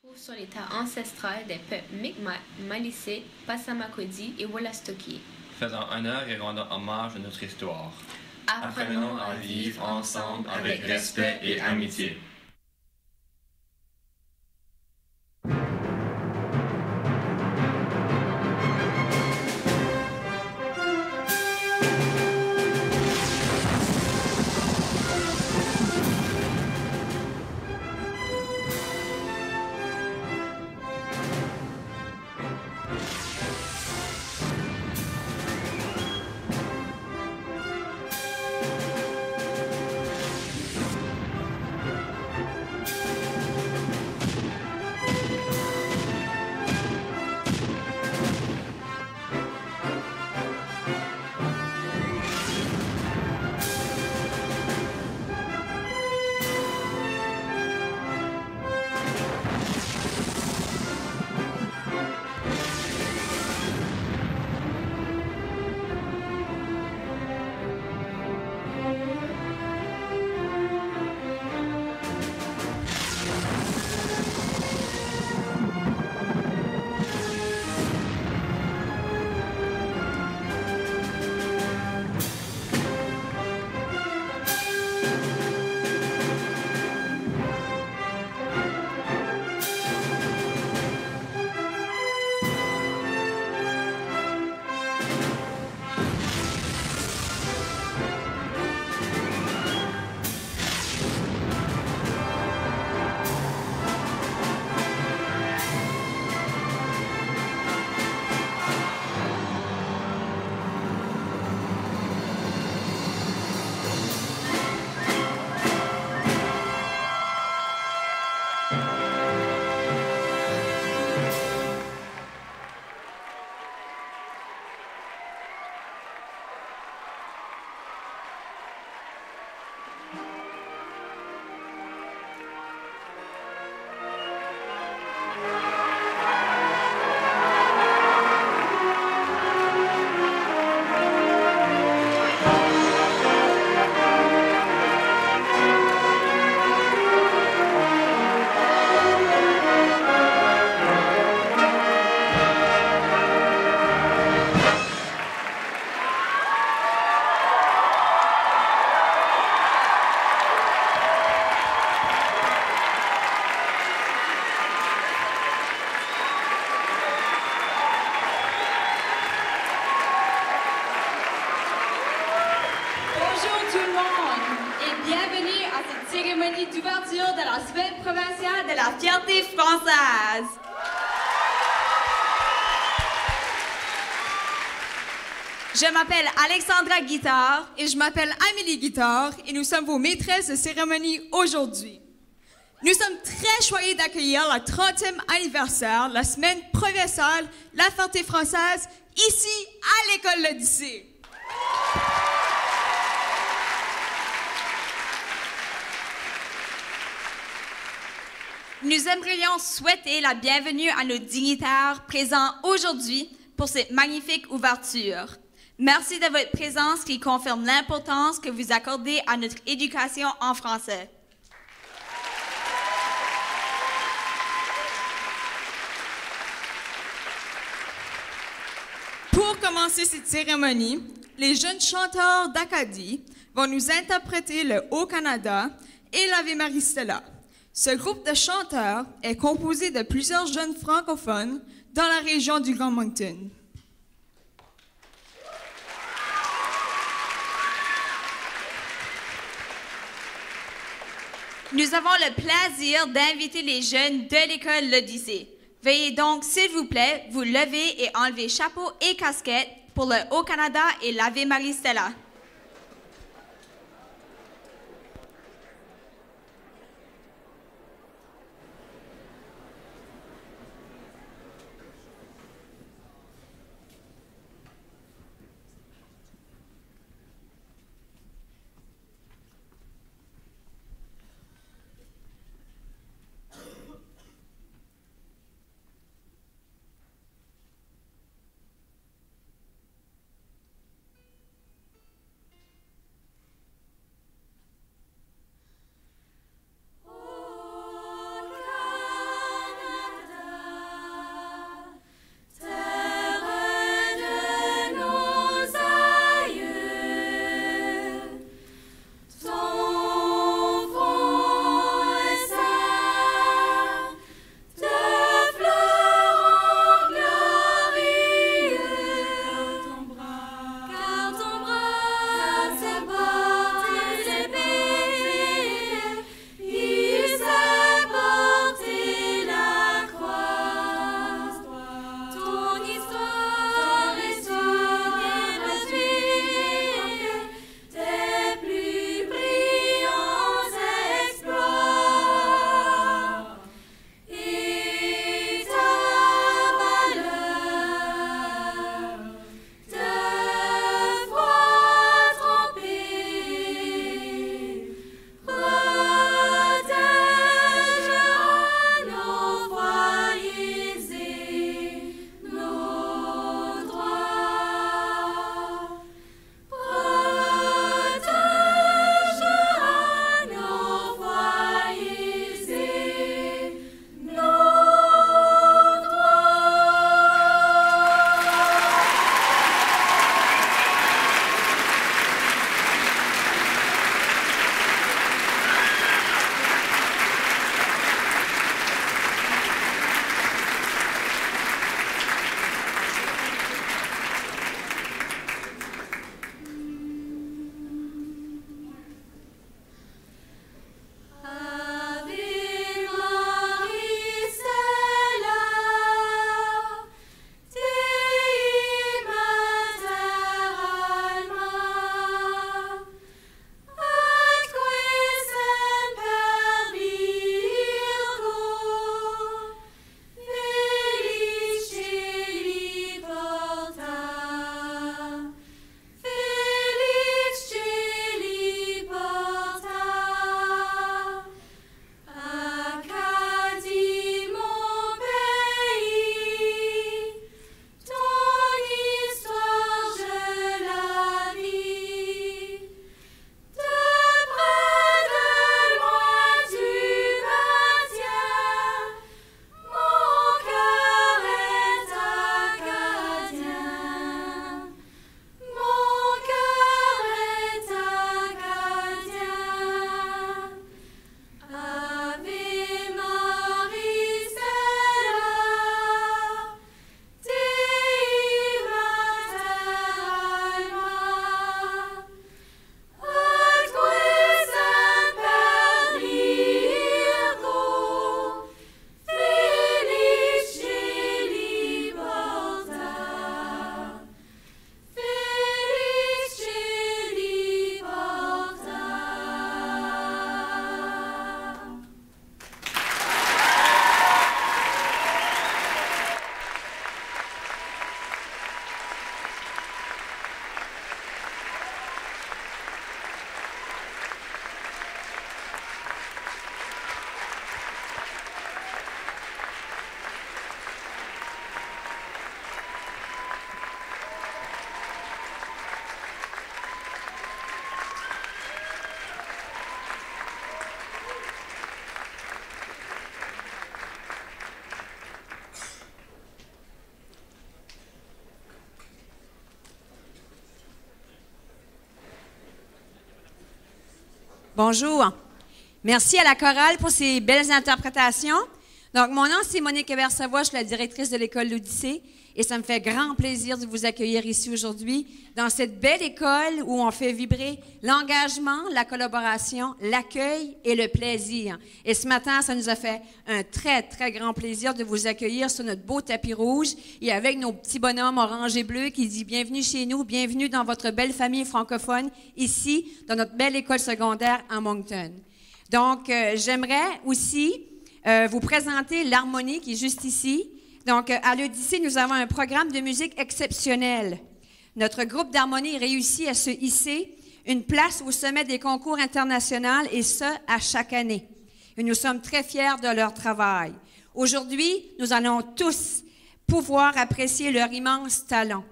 Sur les terres ancestrales des peuples Mi'kmaq, Maliseet, Passamaquoddy et Wolastoqey. Faisant honneur et rendant hommage à notre histoire. Apprenons à vivre ensemble avec respect et amitié. D'ouverture de la semaine provinciale de la fierté française. Je m'appelle Alexandra Guitard. Et je m'appelle Amélie Guitard et nous sommes vos maîtresses de cérémonie aujourd'hui. Nous sommes très choyés d'accueillir le 30e anniversaire de la semaine provinciale de la fierté française ici à l'école l'Odyssée. Nous aimerions souhaiter la bienvenue à nos dignitaires présents aujourd'hui pour cette magnifique ouverture. Merci de votre présence qui confirme l'importance que vous accordez à notre éducation en français. Pour commencer cette cérémonie, les jeunes chanteurs d'Acadie vont nous interpréter le Haut-Canada et l'Ave Marie Stella. Ce groupe de chanteurs est composé de plusieurs jeunes francophones dans la région du Grand Moncton. Nous avons le plaisir d'inviter les jeunes de l'école l'Odyssée. Veuillez donc, s'il vous plaît, vous lever et enlever chapeau et casquette pour le Haut-Canada et l'Ave Marie Stella. Bonjour. Merci à la chorale pour ces belles interprétations. Donc, mon nom, c'est Monique Hébert-Savoie, je suis la directrice de l'école L'Odyssée et ça me fait grand plaisir de vous accueillir ici aujourd'hui dans cette belle école où on fait vibrer l'engagement, la collaboration, l'accueil et le plaisir. Et ce matin, ça nous a fait un très, très grand plaisir de vous accueillir sur notre beau tapis rouge et avec nos petits bonhommes orange et bleu qui disent bienvenue chez nous, bienvenue dans votre belle famille francophone ici, dans notre belle école secondaire à Moncton. Donc, j'aimerais aussi vous présenter l'harmonie qui est juste ici. Donc, à l'Odyssée, nous avons un programme de musique exceptionnel. Notre groupe d'harmonie réussit à se hisser une place au sommet des concours internationaux et ce, à chaque année. Et nous sommes très fiers de leur travail. Aujourd'hui, nous allons tous pouvoir apprécier leur immense talent.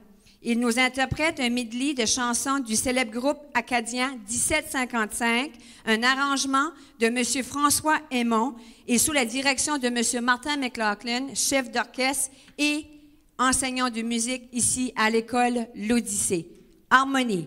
Ils nous interprètent un medley de chansons du célèbre groupe acadien 1755, un arrangement de M. François Aymon et sous la direction de M. Martin McLaughlin, chef d'orchestre et enseignant de musique ici à l'école L'Odyssée. Harmonie.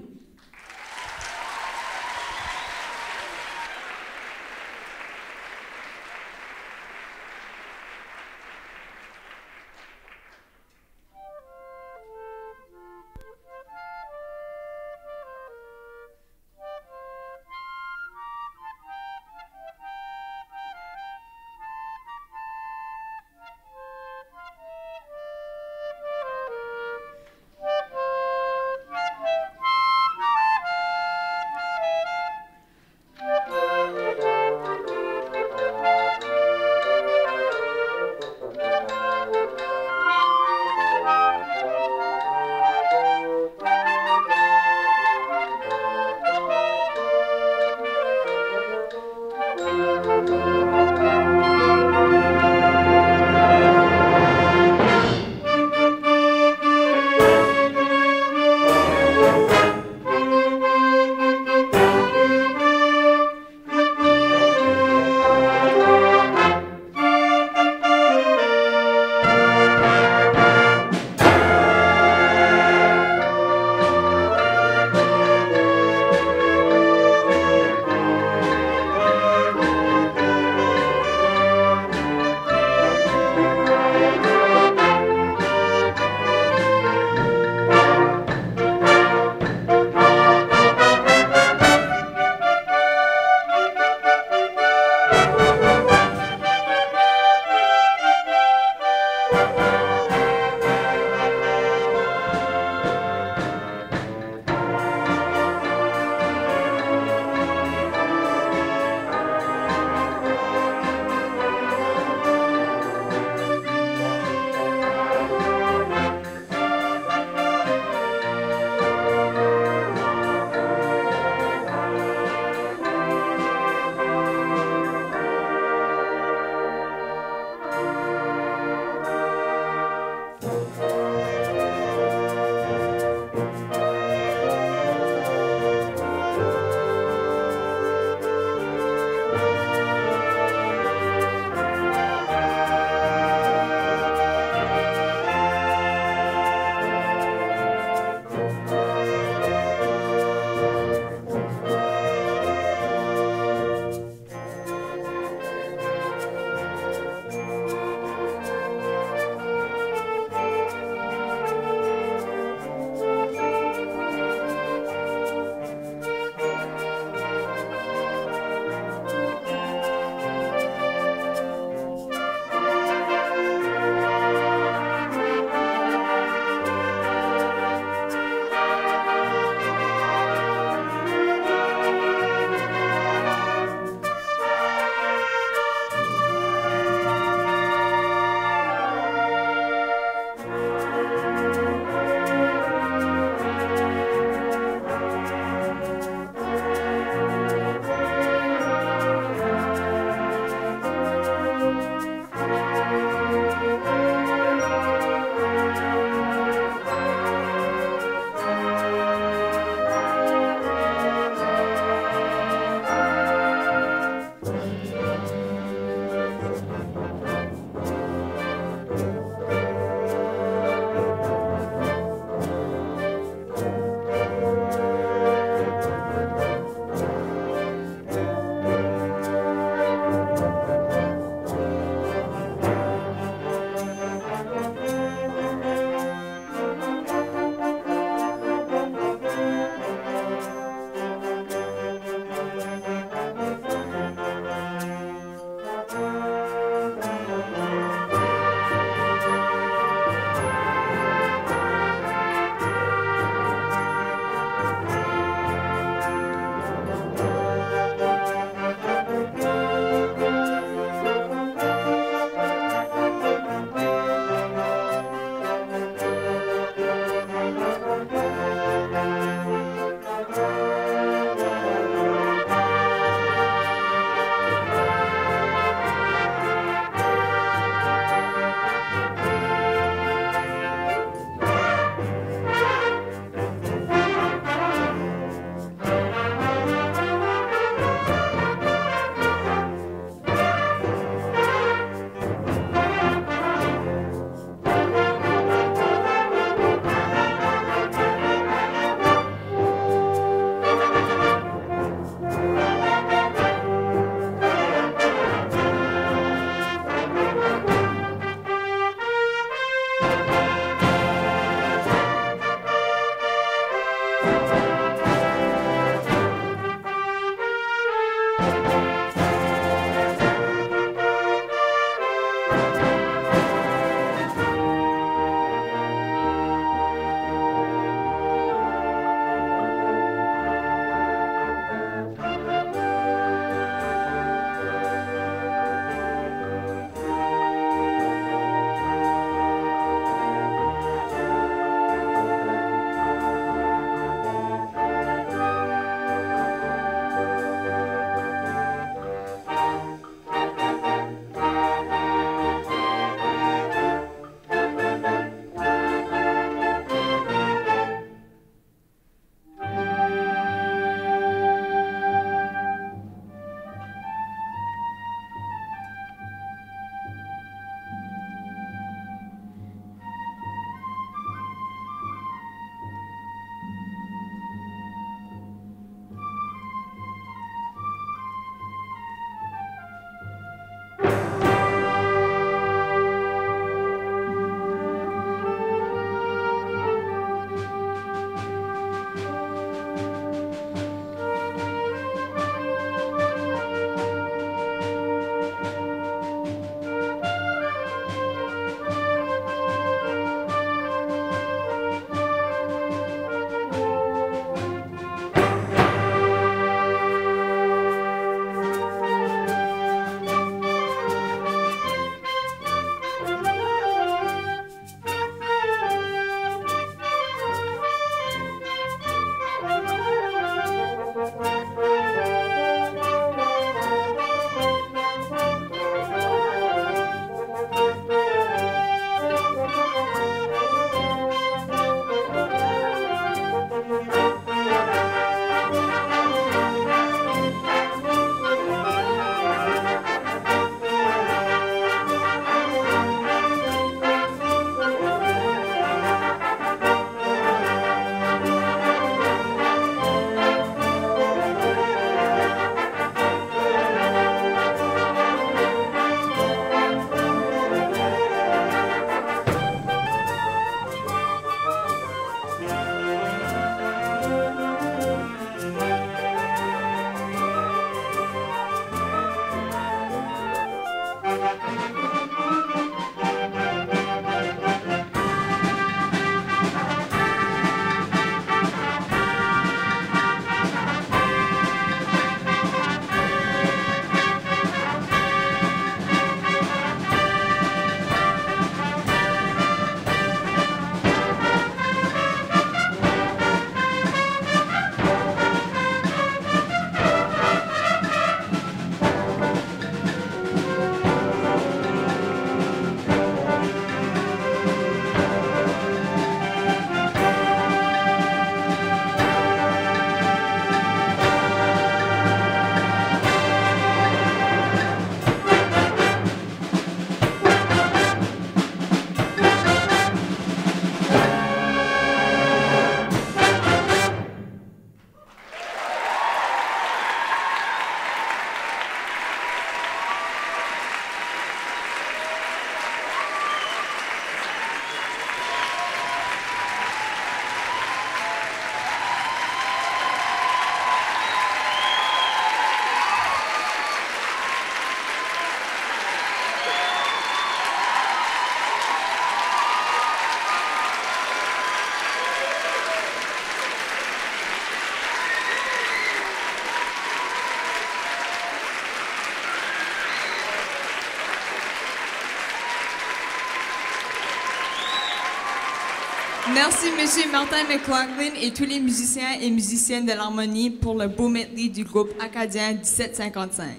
Merci, M. Martin McLaughlin et tous les musiciens et musiciennes de l'harmonie pour le beau medley du groupe acadien 1755.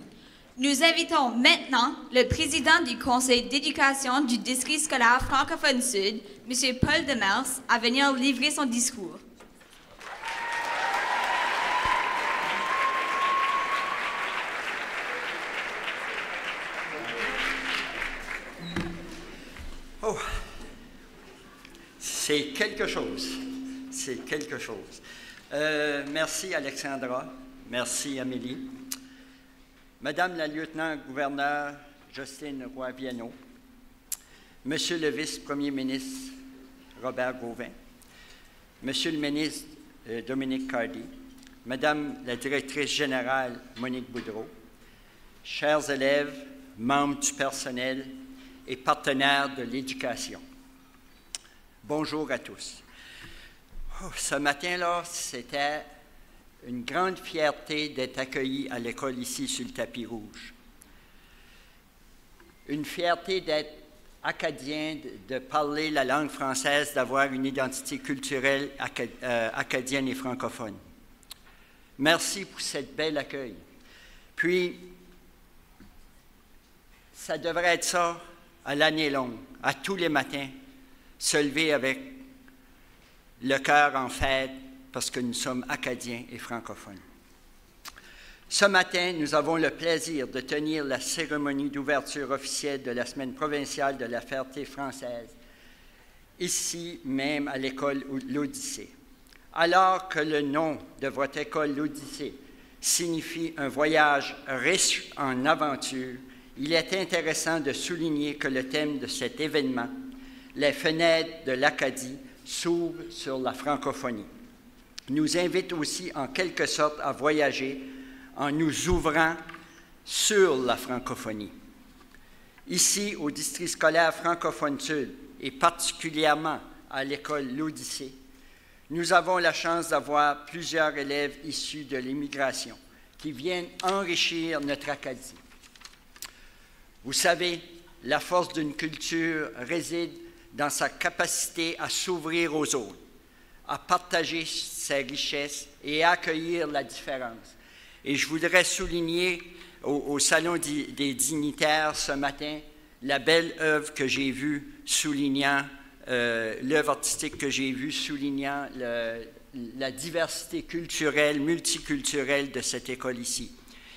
Nous invitons maintenant le président du conseil d'éducation du district scolaire francophone sud, M. Paul Demers, à venir livrer son discours. Oh, c'est quelque chose. C'est quelque chose. Merci Alexandra. Merci Amélie. Madame la lieutenant-gouverneur Justine Roy-Viano, Monsieur le vice-premier ministre Robert Gauvin, Monsieur le ministre Dominique Cardy, Madame la directrice générale Monique Boudreau, chers élèves, membres du personnel et partenaires de l'éducation. Bonjour à tous. Oh, ce matin-là, c'était une grande fierté d'être accueilli à l'école ici sur le tapis rouge. Une fierté d'être acadien, de parler la langue française, d'avoir une identité culturelle acadienne et francophone. Merci pour cet bel accueil. Puis, ça devrait être ça à l'année longue, à tous les matins, se lever avec le cœur en fête parce que nous sommes acadiens et francophones. Ce matin, nous avons le plaisir de tenir la cérémonie d'ouverture officielle de la Semaine provinciale de la fierté française, ici même à l'école L'Odyssée. Alors que le nom de votre école L'Odyssée signifie un voyage riche en aventures, il est intéressant de souligner que le thème de cet événement, les fenêtres de l'Acadie, s'ouvre sur la francophonie, nous invite aussi en quelque sorte à voyager en nous ouvrant sur la francophonie. Ici, au district scolaire francophone sud, et particulièrement à l'école L'Odyssée, nous avons la chance d'avoir plusieurs élèves issus de l'immigration qui viennent enrichir notre Acadie. Vous savez, la force d'une culture réside dans sa capacité à s'ouvrir aux autres, à partager ses richesses et à accueillir la différence. Et je voudrais souligner au Salon des dignitaires ce matin la belle œuvre que j'ai vue soulignant, l'œuvre artistique que j'ai vue soulignant la diversité culturelle, multiculturelle de cette école ici,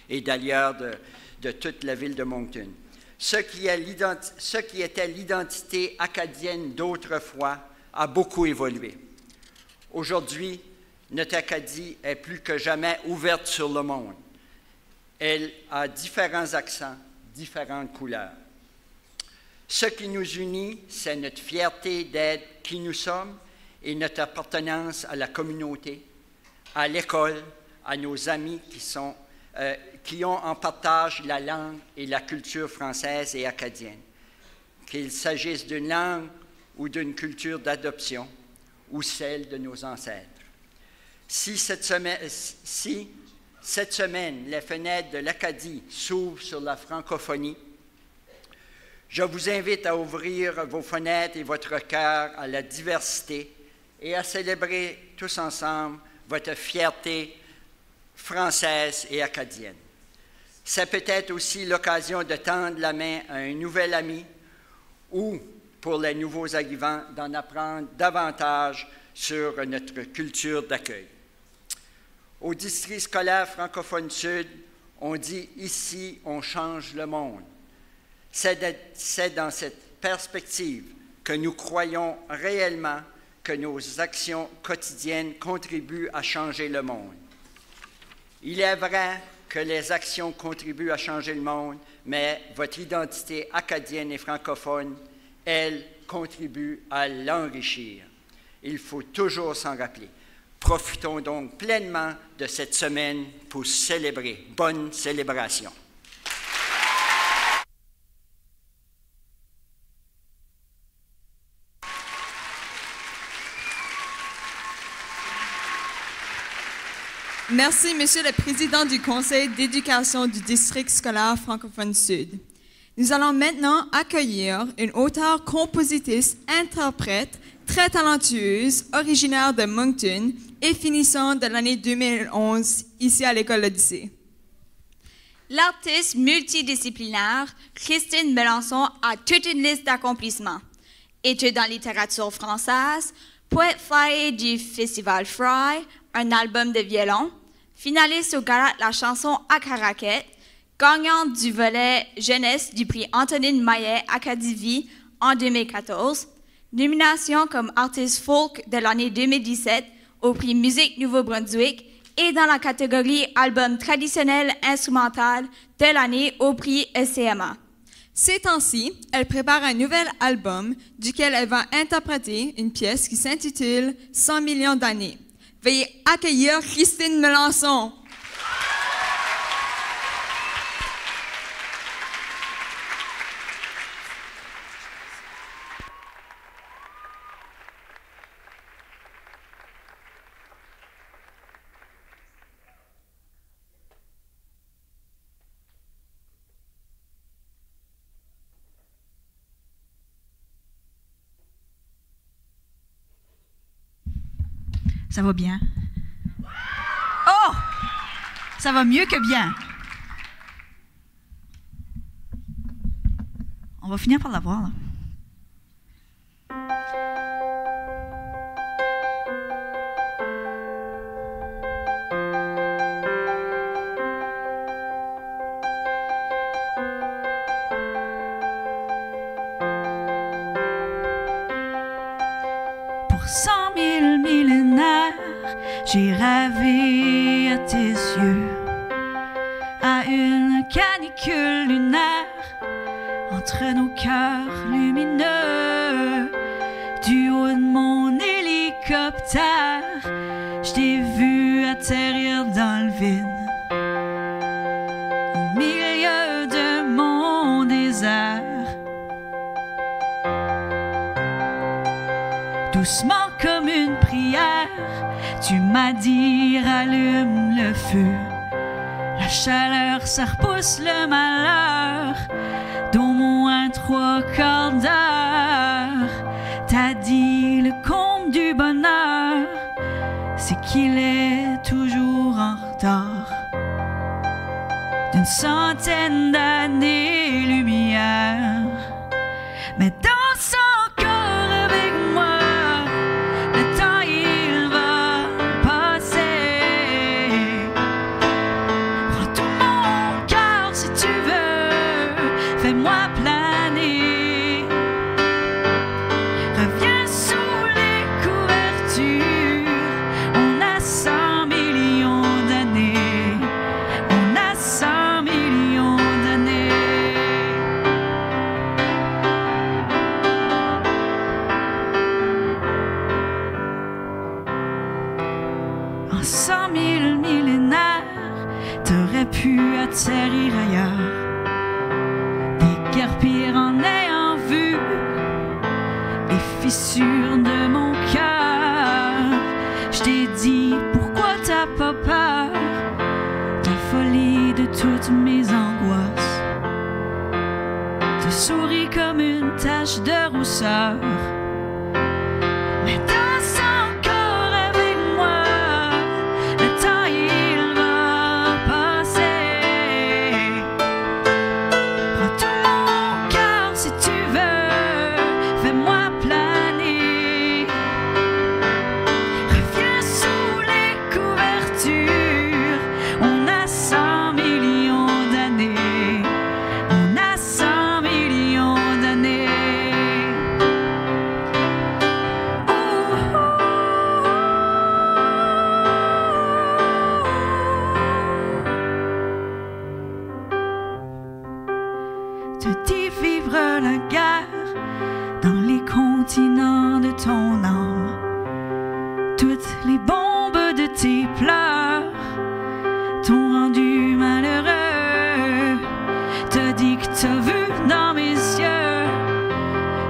et d'ailleurs de toute la ville de Moncton. Ce qui était l'identité acadienne d'autrefois a beaucoup évolué. Aujourd'hui, notre Acadie est plus que jamais ouverte sur le monde. Elle a différents accents, différentes couleurs. Ce qui nous unit, c'est notre fierté d'être qui nous sommes et notre appartenance à la communauté, à l'école, à nos amis qui ont en partage la langue et la culture française et acadienne, qu'il s'agisse d'une langue ou d'une culture d'adoption ou celle de nos ancêtres. Si cette semaine, les fenêtres de l'Acadie s'ouvrent sur la francophonie, je vous invite à ouvrir vos fenêtres et votre cœur à la diversité et à célébrer tous ensemble votre fierté française et acadienne. C'est peut-être aussi l'occasion de tendre la main à un nouvel ami ou, pour les nouveaux arrivants, d'en apprendre davantage sur notre culture d'accueil. Au district scolaire francophone sud, on dit « ici, on change le monde ». C'est dans cette perspective que nous croyons réellement que nos actions quotidiennes contribuent à changer le monde. Il est vrai que les actions contribuent à changer le monde, mais votre identité acadienne et francophone, elle, contribue à l'enrichir. Il faut toujours s'en rappeler. Profitons donc pleinement de cette semaine pour célébrer. Bonne célébration. Merci, Monsieur le Président du Conseil d'éducation du district scolaire francophone sud. Nous allons maintenant accueillir une auteure, compositrice, interprète, très talentueuse, originaire de Moncton et finissant de l'année 2011 ici à l'École L'Odyssée. L'artiste multidisciplinaire Christine Melançon a toute une liste d'accomplissements. Études en littérature française, poète flyé du Festival Fry, un album de violon, finaliste au gala de la chanson à Caraquet, gagnante du volet jeunesse du prix Antonine Maillet Acadie en 2014, nomination comme artiste folk de l'année 2017 au prix Musique Nouveau-Brunswick et dans la catégorie album traditionnel instrumental de l'année au prix ECMA. Ces temps-ci, elle prépare un nouvel album duquel elle va interpréter une pièce qui s'intitule « 100 millions d'années ». Veuillez accueillir Christine Melançon. Ça va bien? Oh! Ça va mieux que bien. On va finir par l'avoir, là. Pour 100 000 millénaires, j'ai rêvé à tes yeux, à une canicule lunaire, entre nos cœurs lumineux. Du haut de mon hélicoptère, je t'ai vu atterrir dans le vide, au milieu de mon désert. Doucement comme une prière, tu m'as dit rallume le feu. La chaleur, ça repousse le malheur d'au moins 3/4 d'heure. T'as dit le comble du bonheur, c'est qu'il est toujours en retard d'une centaine d'années-lumière. Mais danse encore avec moi. Fais-moi planer, reviens sous les couvertures. On a 100 millions d'années, on a 100 millions d'années. En 100 000 millénaires, t'aurais pu atterrir ailleurs. Pire en ayant vu les fissures de mon cœur. Je t'ai dit pourquoi t'as pas peur de la folie de toutes mes angoisses. Te souris comme une tache de rousseur. Mais danse encore avec moi, le temps il va passer. Prends tout si tu veux, fais-moi planer. Reviens sous les couvertures. On a 100 millions d'années. On a 100 millions d'années. Te dis vivre la guerre dans les continents de ton âme. Toutes les bombes de tes pleurs t'ont rendu malheureux. Te dis que t'as vu dans mes yeux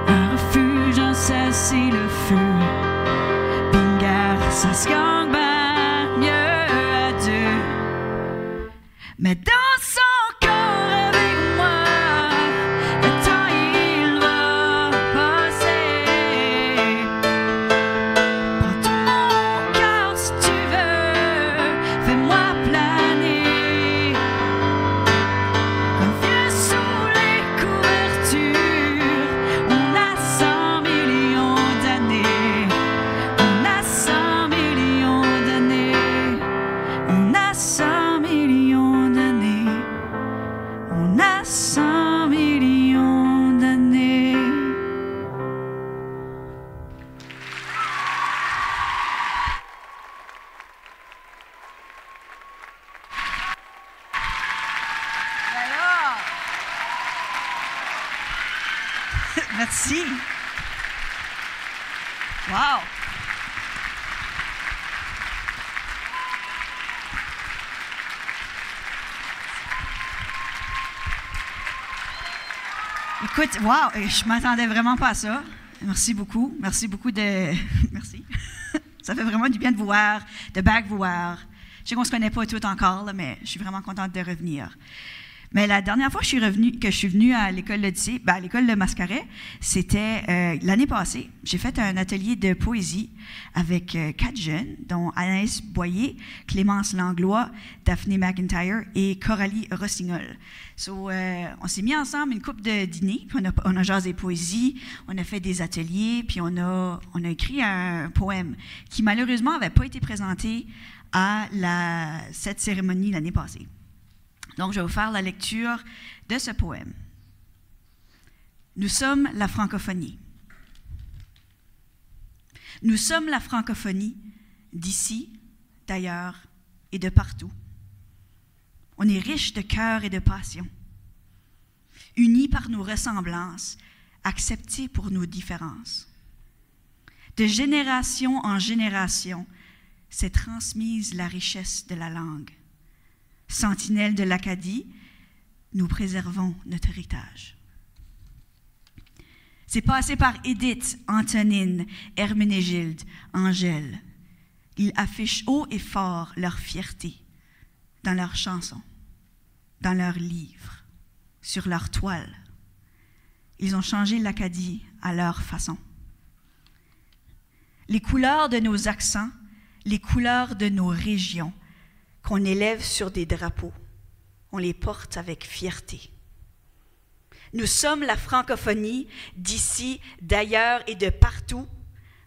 un refuge, un cessez-le-feu. Une guerre, ça se gagne bien mieux à deux. Mais danse encore avec moi. Le temps il va passer. Merci. Wow. Écoute, wow, je m'attendais vraiment pas à ça. Merci beaucoup. Merci beaucoup de... Merci. Ça fait vraiment du bien de vous voir, de back vous voir. Je sais qu'on ne se connaît pas toutes encore, là, mais je suis vraiment contente de revenir. Mais la dernière fois que je suis venue à l'école L'Odyssée, à l'école de Mascaret, c'était l'année passée. J'ai fait un atelier de poésie avec 4 jeunes, dont Anaïs Boyer, Clémence Langlois, Daphné McIntyre et Coralie Rossignol. On s'est mis ensemble une couple de dîners, puis on a jasé poésie, on a fait des ateliers, puis on a écrit un poème qui malheureusement n'avait pas été présenté à cette cérémonie l'année passée. Donc, je vais vous faire la lecture de ce poème. Nous sommes la francophonie. Nous sommes la francophonie d'ici, d'ailleurs et de partout. On est riche de cœur et de passion, unis par nos ressemblances, acceptés pour nos différences. De génération en génération, s'est transmise la richesse de la langue. Sentinelle de l'Acadie, nous préservons notre héritage. C'est passé par Édith, Antonine, Herménégilde, Angèle. Ils affichent haut et fort leur fierté dans leurs chansons, dans leurs livres, sur leurs toiles. Ils ont changé l'Acadie à leur façon. Les couleurs de nos accents, les couleurs de nos régions, qu'on élève sur des drapeaux, on les porte avec fierté. Nous sommes la francophonie d'ici, d'ailleurs et de partout,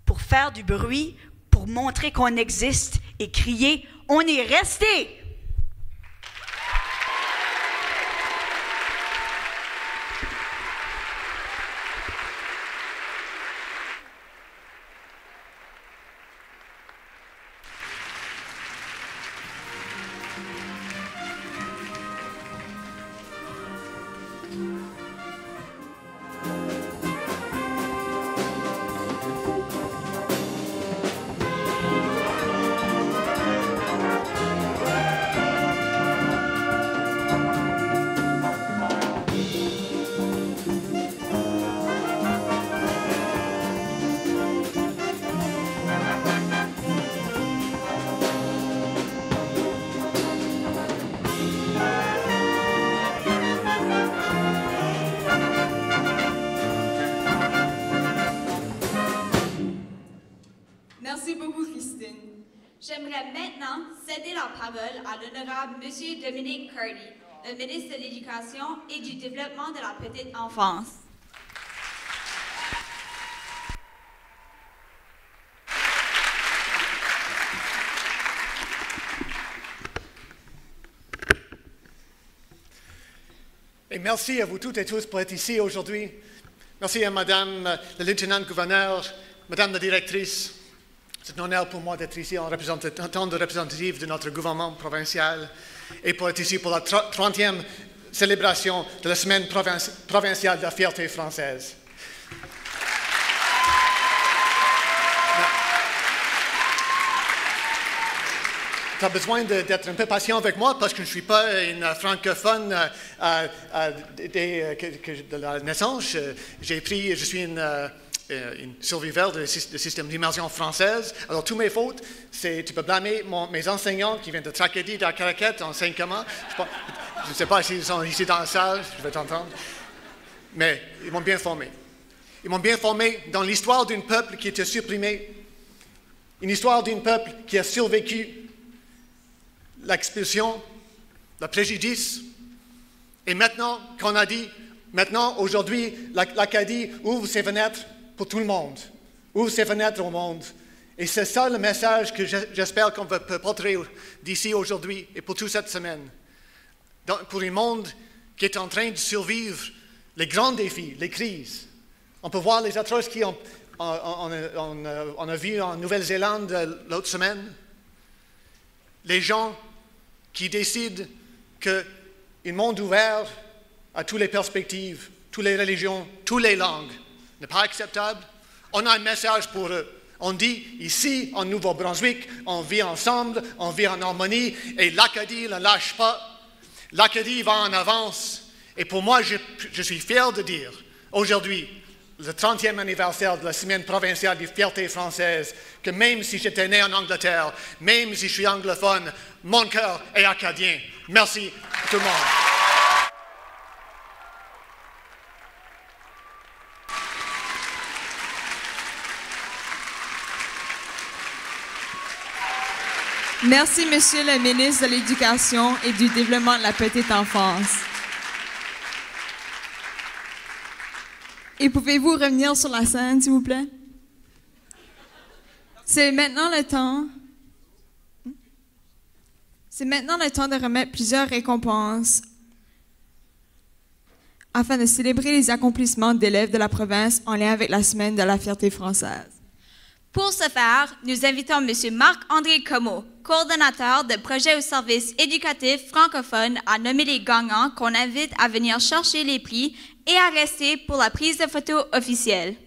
pour faire du bruit, pour montrer qu'on existe et crier « On est resté !» Merci beaucoup, Christine. J'aimerais maintenant céder la parole à l'honorable M. Dominique Carty, le ministre de l'Éducation et du Développement de la petite enfance. Et merci à vous toutes et tous pour être ici aujourd'hui. Merci à Madame la lieutenant-gouverneur, Madame la directrice. C'est un honneur pour moi d'être ici en tant que représentatif de notre gouvernement provincial et pour être ici pour la 30e célébration de la semaine provinciale de la fierté française. Tu as besoin d'être un peu patient avec moi parce que je ne suis pas une francophone de la naissance. Je suis une survivante du système d'immersion française. Alors, toutes mes fautes, tu peux blâmer mes enseignants qui viennent de Tracadie, d'Arcaraquette, en Saint-Comment. Je ne sais pas s'ils sont ici dans la salle, je vais t'entendre. Mais ils m'ont bien formé. Ils m'ont bien formé dans l'histoire d'un peuple qui était supprimé, une histoire d'un peuple qui a survécu l'expulsion, le préjudice. Et maintenant, qu'on a dit, aujourd'hui, l'Acadie ouvre ses fenêtres pour tout le monde, ouvre ses fenêtres au monde. Et c'est ça le message que j'espère qu'on peut porter d'ici aujourd'hui et pour toute cette semaine. Pour un monde qui est en train de survivre les grands défis, les crises. On peut voir les atrocités qu'on a vues en Nouvelle-Zélande l'autre semaine. Les gens qui décident qu'un monde ouvert à toutes les perspectives toutes les religions, toutes les langues. Ce n'est pas acceptable. On a un message pour eux. On dit, ici, en Nouveau-Brunswick, on vit ensemble, on vit en harmonie, et l'Acadie ne lâche pas. L'Acadie va en avance. Et pour moi, je suis fier de dire, aujourd'hui, le 30e anniversaire de la Semaine provinciale des fiertés françaises, que même si j'étais né en Angleterre, même si je suis anglophone, mon cœur est acadien. Merci tout le monde. Merci, Monsieur le ministre de l'Éducation et du Développement de la petite enfance. Et pouvez-vous revenir sur la scène, s'il vous plaît? C'est maintenant le temps de remettre plusieurs récompenses afin de célébrer les accomplissements d'élèves de la province en lien avec la Semaine de la fierté française. Pour ce faire, nous invitons M. Marc-André Comeau, coordonnateur de projets au service éducatif francophone, à nommer les gagnants qu'on invite à venir chercher les prix et à rester pour la prise de photos officielle.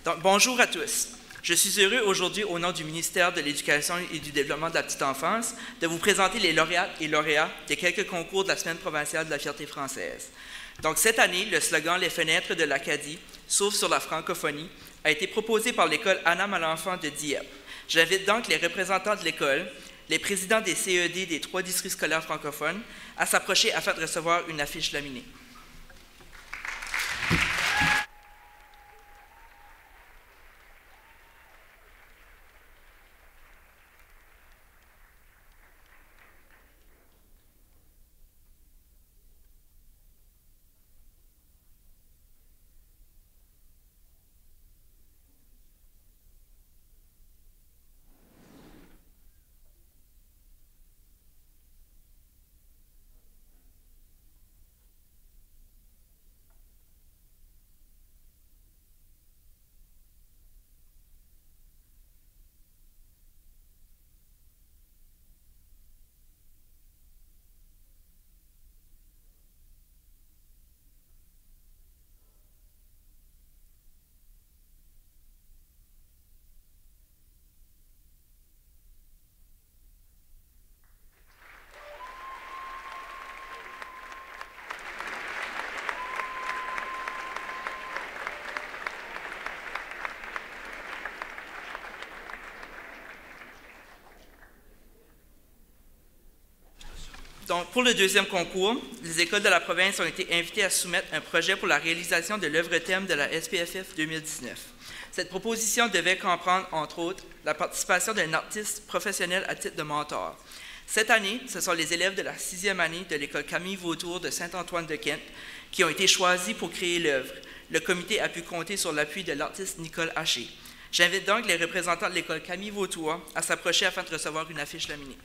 Donc, bonjour à tous. Je suis heureux aujourd'hui, au nom du ministère de l'Éducation et du Développement de la petite enfance, de vous présenter les lauréates et lauréats des quelques concours de la Semaine provinciale de la fierté française. Donc, cette année, le slogan « Les fenêtres de l'Acadie s'ouvrent sur la francophonie » a été proposé par l'école Anna Malenfant de Dieppe. J'invite donc les représentants de l'école, les présidents des CED des 3 districts scolaires francophones, à s'approcher afin de recevoir une affiche laminée. Donc, pour le deuxième concours, les écoles de la province ont été invitées à soumettre un projet pour la réalisation de l'œuvre thème de la SPFF 2019. Cette proposition devait comprendre, entre autres, la participation d'un artiste professionnel à titre de mentor. Cette année, ce sont les élèves de la 6e année de l'école Camille Vautour de Saint-Antoine-de-Kent qui ont été choisis pour créer l'œuvre. Le comité a pu compter sur l'appui de l'artiste Nicole Haché. J'invite donc les représentants de l'école Camille Vautour à s'approcher afin de recevoir une affiche laminée.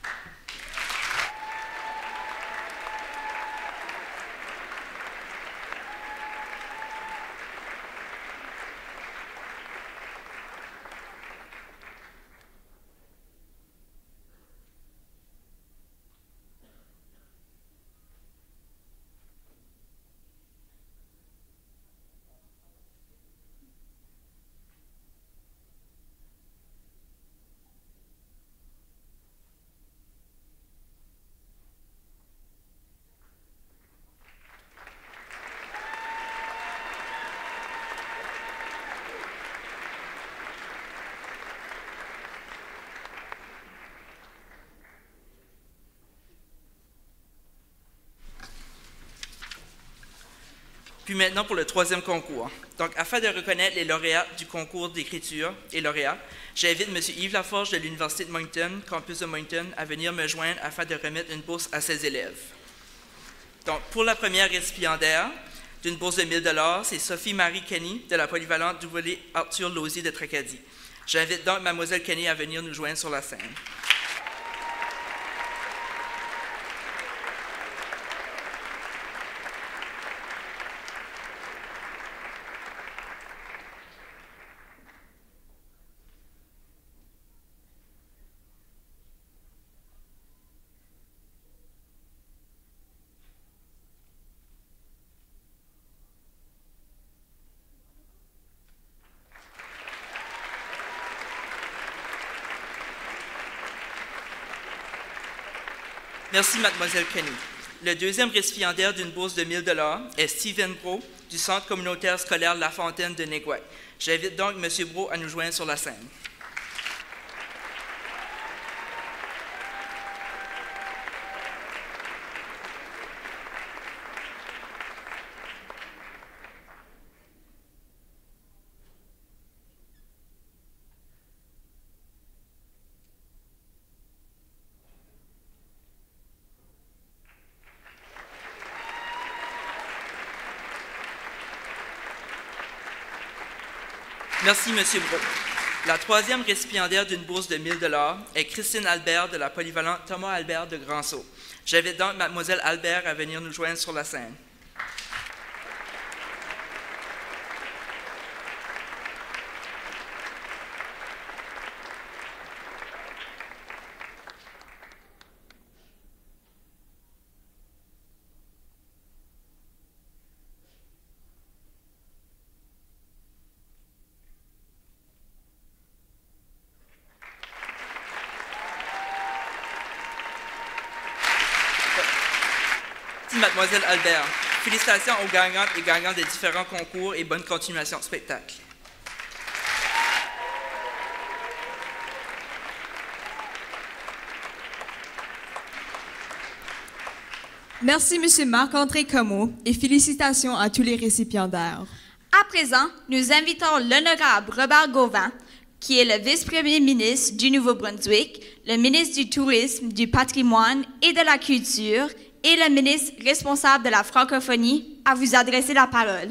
Puis maintenant pour le troisième concours. Donc, afin de reconnaître les lauréats du concours d'écriture et lauréats, j'invite M. Yves Laforge de l'Université de Moncton, campus de Moncton, à venir me joindre afin de remettre une bourse à ses élèves. Donc, pour la première récipiendaire d'une bourse de 1 000 $, c'est Sophie-Marie Kenny de la polyvalente Duvalier Arthur Lausier de Tracadie. J'invite donc Mlle Kenny à venir nous joindre sur la scène. Merci, Mademoiselle Kenny. Le deuxième récipiendaire d'une bourse de 1 000 $ est Stephen Bro du Centre communautaire scolaire La Fontaine de Néguac. J'invite donc M. Bro à nous joindre sur la scène. Merci, M. Bro. La troisième récipiendaire d'une bourse de 1 000 $ est Christine Albert de la polyvalente Thomas Albert de Grandsault. J'invite donc Mlle Albert à venir nous joindre sur la scène. Mademoiselle Albert, félicitations aux gagnantes et gagnants des différents concours et bonne continuation de spectacle. Merci, M. Marc-André Comeau, et félicitations à tous les récipiendaires. À présent, nous invitons l'honorable Robert Gauvin, qui est le vice-premier ministre du Nouveau-Brunswick, le ministre du Tourisme, du Patrimoine et de la Culture, et le ministre responsable de la francophonie, à vous adresser la parole.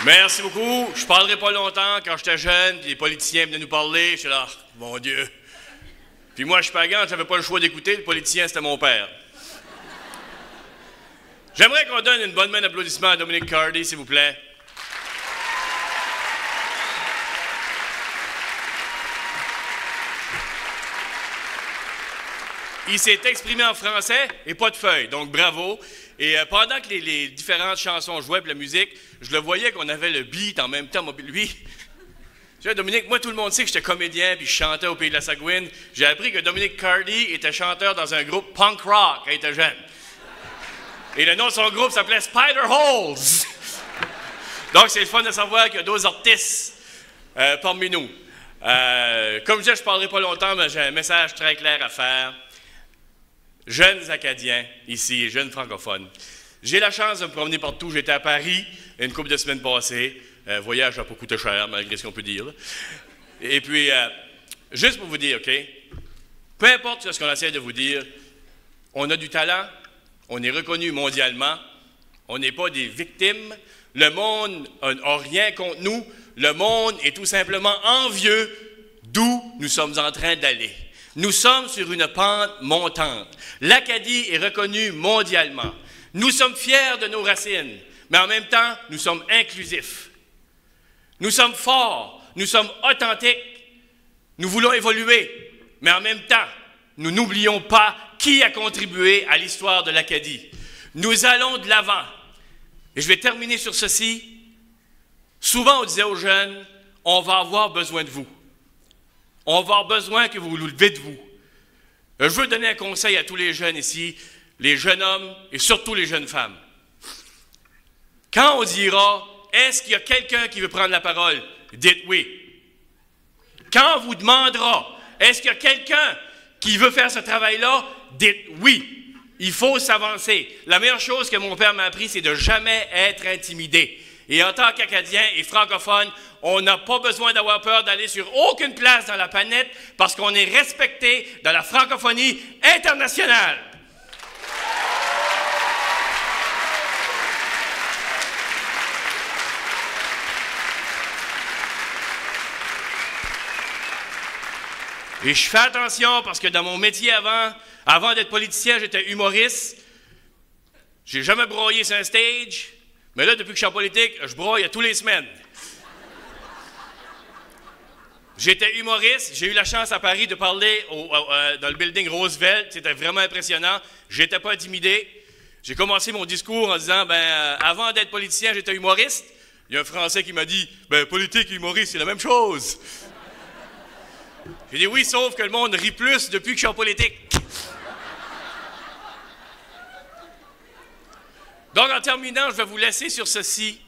Merci beaucoup. Je ne parlerai pas longtemps. Quand j'étais jeune, puis les politiciens venaient nous parler, j'étais là, mon Dieu. Puis moi, je suis pagan, je n'avais pas le choix d'écouter. Le politicien, c'était mon père. J'aimerais qu'on donne une bonne main d'applaudissement à Dominic Cardy, s'il vous plaît. Il s'est exprimé en français et pas de feuille, donc bravo. Et pendant que les différentes chansons jouaient et la musique, je le voyais qu'on avait le beat en même temps. Lui, tu sais, Dominique, moi tout le monde sait que j'étais comédien puis je chantais au Pays de la Sagouine. J'ai appris que Dominic Cardy était chanteur dans un groupe punk rock quand il était jeune. Et le nom de son groupe s'appelait Spider Holes. Donc c'est le fun de savoir qu'il y a d'autres artistes parmi nous. Comme je disais, je ne parlerai pas longtemps, mais j'ai un message très clair à faire. Jeunes Acadiens, ici, jeunes francophones. J'ai la chance de me promener partout. J'étais à Paris une couple de semaines passées. Voyage n'a pas coûté cher, malgré ce qu'on peut dire. Et puis, juste pour vous dire, OK, peu importe ce qu'on essaie de vous dire, on a du talent, on est reconnu mondialement, on n'est pas des victimes, le monde n'a rien contre nous, le monde est tout simplement envieux d'où nous sommes en train d'aller. Nous sommes sur une pente montante. L'Acadie est reconnue mondialement. Nous sommes fiers de nos racines, mais en même temps, nous sommes inclusifs. Nous sommes forts, nous sommes authentiques, nous voulons évoluer, mais en même temps, nous n'oublions pas qui a contribué à l'histoire de l'Acadie. Nous allons de l'avant. Et je vais terminer sur ceci. Souvent, on disait aux jeunes, on va avoir besoin de vous. On va avoir besoin que vous vous levez de vous. Je veux donner un conseil à tous les jeunes ici, les jeunes hommes et surtout les jeunes femmes. Quand on dira, est-ce qu'il y a quelqu'un qui veut prendre la parole? Dites oui. Quand on vous demandera, est-ce qu'il y a quelqu'un qui veut faire ce travail-là? Dites oui. Il faut s'avancer. La meilleure chose que mon père m'a appris, c'est de jamais être intimidé. Et en tant qu'Acadien et francophone, on n'a pas besoin d'avoir peur d'aller sur aucune place dans la planète parce qu'on est respecté dans la francophonie internationale. Et je fais attention parce que dans mon métier avant d'être politicien, j'étais humoriste. J'ai jamais broyé sur un stage. Mais là, depuis que je suis en politique, je broye à tous les semaines. J'étais humoriste. J'ai eu la chance à Paris de parler dans le building Roosevelt. C'était vraiment impressionnant. Je n'étais pas intimidé. J'ai commencé mon discours en disant, avant d'être politicien, j'étais humoriste. Il y a un Français qui m'a dit, ben, politique et humoriste, c'est la même chose. J'ai dit, oui, sauf que le monde rit plus depuis que je suis en politique. Donc, en terminant, je vais vous laisser sur ceci.